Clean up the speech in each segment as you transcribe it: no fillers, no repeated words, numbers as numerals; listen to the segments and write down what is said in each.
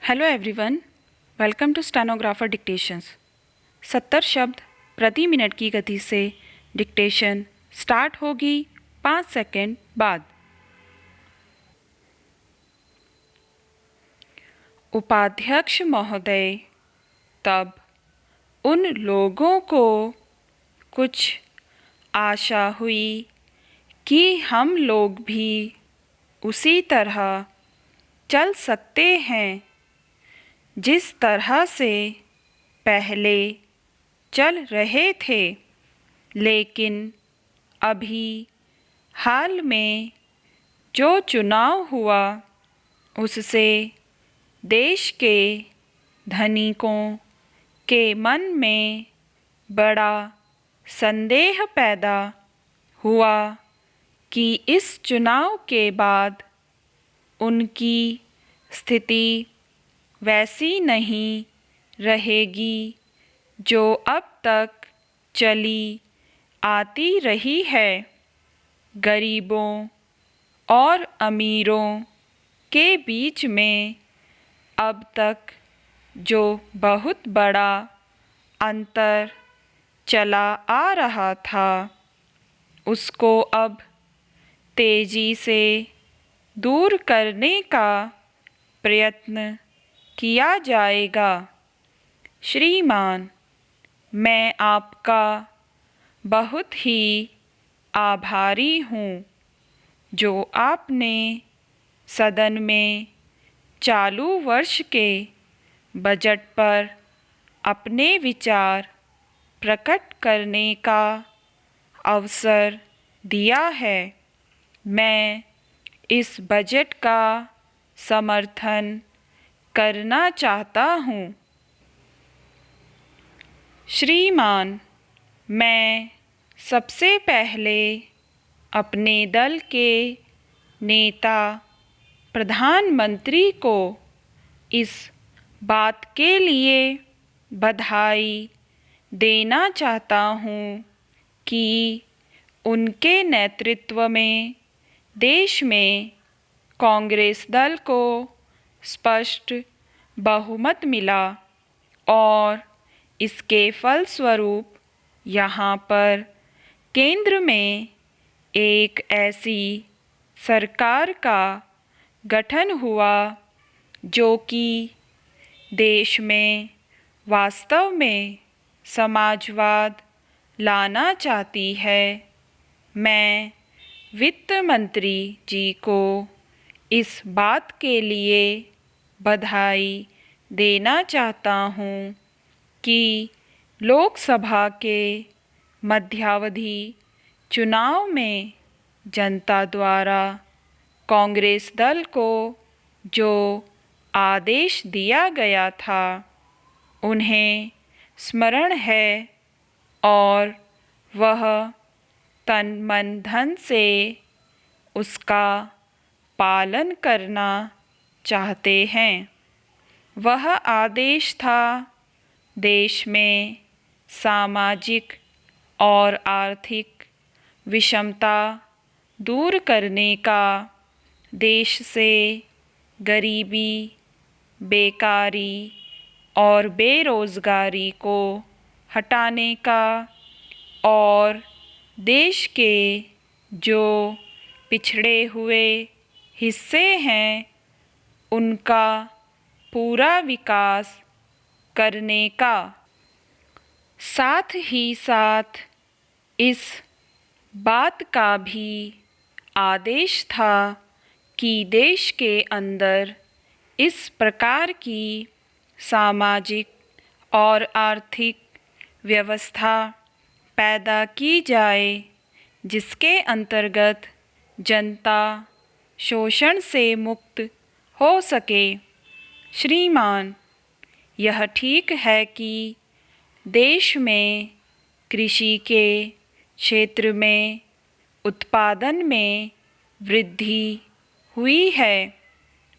Hello everyone, welcome to stenographer dictations. 70 शब्द प्रति minute की गति से डिक्टेशन स्टार्ट होगी 5 सेकंड बाद। उपाध्यक्ष महोदय, तब उन लोगों को कुछ आशा हुई कि हम लोग भी उसी तरह चल सकते हैं जिस तरह से पहले चल रहे थे, लेकिन अभी हाल में जो चुनाव हुआ उससे देश के धनिकों के मन में बड़ा संदेह पैदा हुआ कि इस चुनाव के बाद उनकी स्थिति वैसी नहीं रहेगी जो अब तक चली आती रही है। गरीबों और अमीरों के बीच में अब तक जो बहुत बड़ा अंतर चला आ रहा था, उसको अब तेजी से दूर करने का प्रयत्न किया जाएगा। श्रीमान, मैं आपका बहुत ही आभारी हूँ जो आपने सदन में चालू वर्ष के बजट पर अपने विचार प्रकट करने का अवसर दिया है। मैं इस बजट का समर्थन करना चाहता हूँ। श्रीमान, मैं सबसे पहले अपने दल के नेता प्रधानमंत्री को इस बात के लिए बधाई देना चाहता हूँ कि उनके नेतृत्व में देश में कांग्रेस दल को स्पष्ट बहुमत मिला और इसके फलस्वरूप यहाँ पर केंद्र में एक ऐसी सरकार का गठन हुआ जो कि देश में वास्तव में समाजवाद लाना चाहती है। मैं वित्त मंत्री जी को इस बात के लिए बधाई देना चाहता हूँ कि लोकसभा के मध्यावधि चुनाव में जनता द्वारा कांग्रेस दल को जो आदेश दिया गया था उन्हें स्मरण है और वह तन मन धन से उसका पालन करना चाहते हैं। वह आदेश था देश में सामाजिक और आर्थिक विषमता दूर करने का, देश से गरीबी, बेकारी और बेरोज़गारी को हटाने का और देश के जो पिछड़े हुए हिस्से हैं उनका पूरा विकास करने का। साथ ही साथ इस बात का भी आदेश था कि देश के अंदर इस प्रकार की सामाजिक और आर्थिक व्यवस्था पैदा की जाए जिसके अंतर्गत जनता शोषण से मुक्त हो सके। श्रीमान, यह ठीक है कि देश में कृषि के क्षेत्र में उत्पादन में वृद्धि हुई है,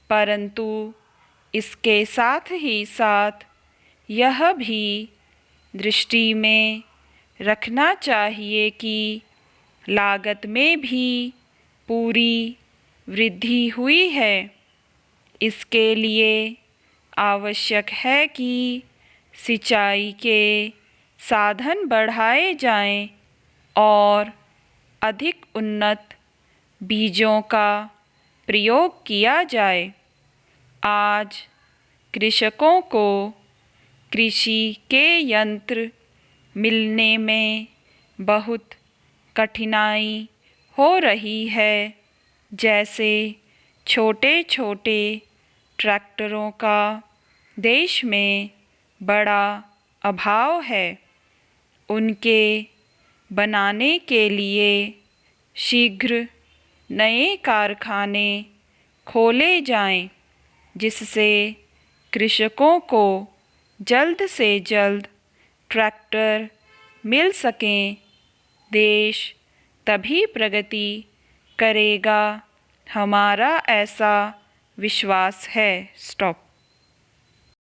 परंतु इसके साथ ही साथ यह भी दृष्टि में रखना चाहिए कि लागत में भी पूरी वृद्धि हुई है। इसके लिए आवश्यक है कि सिंचाई के साधन बढ़ाए जाएं और अधिक उन्नत बीजों का प्रयोग किया जाए। आज कृषकों को कृषि के यंत्र मिलने में बहुत कठिनाई हो रही है, जैसे छोटे छोटे ट्रैक्टरों का देश में बड़ा अभाव है। उनके बनाने के लिए शीघ्र नए कारखाने खोले जाएं, जिससे कृषकों को जल्द से जल्द ट्रैक्टर मिल सकें। देश तभी प्रगति करेगा, हमारा ऐसा विश्वास है। स्टॉप।